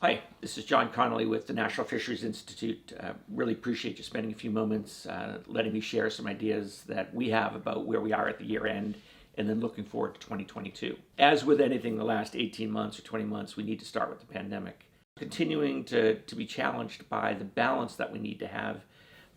Hi, this is John Connelly with the National Fisheries Institute. Really appreciate you spending a few moments letting me share some ideas that we have about where we are at the year end and then looking forward to 2022. As with anything the last 18 months or 20 months, we need to start with the pandemic. Continuing to be challenged by the balance that we need to have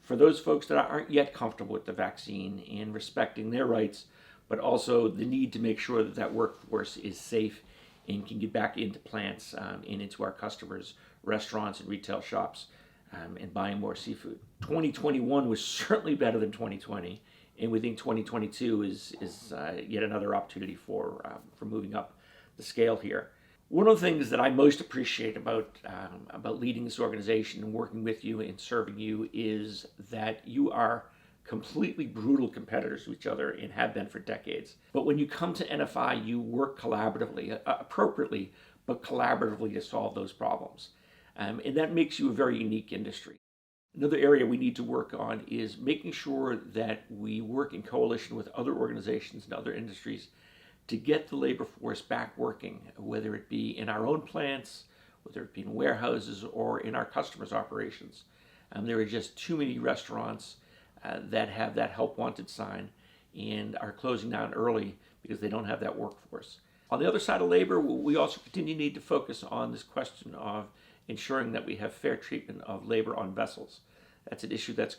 for those folks that aren't yet comfortable with the vaccine and respecting their rights, but also the need to make sure that that workforce is safe and can get back into plants and into our customers' restaurants and retail shops and buying more seafood. 2021 was certainly better than 2020, and we think 2022 is yet another opportunity for moving up the scale here. One of the things that I most appreciate about leading this organization and working with you and serving you is that you are completely brutal competitors to each other and have been for decades. But when you come to NFI, you work collaboratively, appropriately, but collaboratively to solve those problems. And that makes you a very unique industry. Another area we need to work on is making sure that we work in coalition with other organizations and other industries to get the labor force back working, whether it be in our own plants, whether it be in warehouses or in our customers' operations. There are just too many restaurants that have that help wanted sign and are closing down early because they don't have that workforce. On the other side of labor, we also continue to need to focus on this question of ensuring that we have fair treatment of labor on vessels. That's an issue that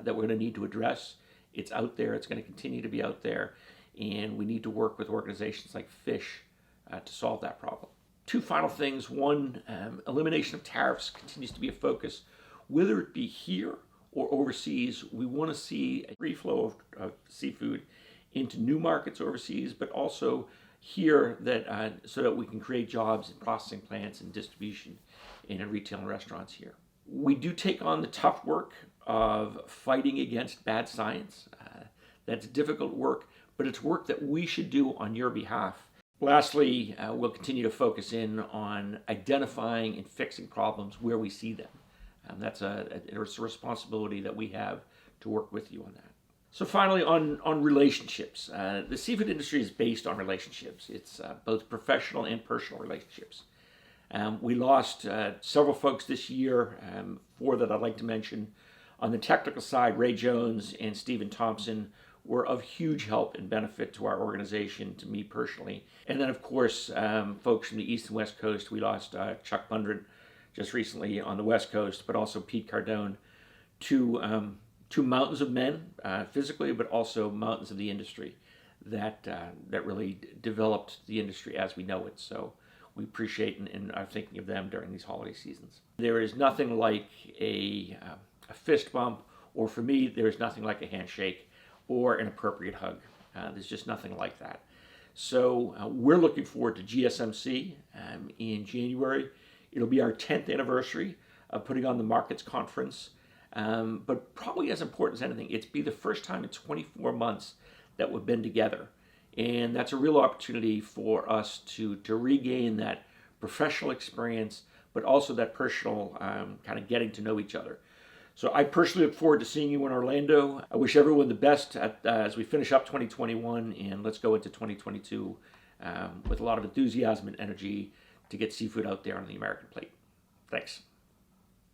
we're going to need to address. It's out there. It's going to continue to be out there, and we need to work with organizations like FISH to solve that problem. Two final things. One, elimination of tariffs continues to be a focus, whether it be here or overseas. We want to see a free flow of seafood into new markets overseas, but also here so that we can create jobs in processing plants and distribution and in retail and restaurants here. We do take on the tough work of fighting against bad science. That's difficult work, but it's work that we should do on your behalf. Lastly, we'll continue to focus in on identifying and fixing problems where we see them. That's a responsibility that we have to work with you on that. So finally, on relationships. The seafood industry is based on relationships. It's both professional and personal relationships. We lost several folks this year, four that I'd like to mention. On the technical side, Ray Jones and Stephen Thompson were of huge help and benefit to our organization, to me personally. And then, of course, folks from the East and West Coast. We lost Chuck Bundren just recently on the West Coast, but also Pete Cardone, two mountains of men physically, but also mountains of the industry that really developed the industry as we know it. So we appreciate and are thinking of them during these holiday seasons. There is nothing like a fist bump, or for me, there is nothing like a handshake or an appropriate hug. There's just nothing like that. So we're looking forward to GSMC in January. It'll be our 10th anniversary of putting on the Markets Conference. But probably as important as anything, it's be the first time in 24 months that we've been together. And that's a real opportunity for us to regain that professional experience, but also that personal kind of getting to know each other. So I personally look forward to seeing you in Orlando. I wish everyone the best as we finish up 2021, and let's go into 2022 with a lot of enthusiasm and energy to get seafood out there on the American plate. Thanks.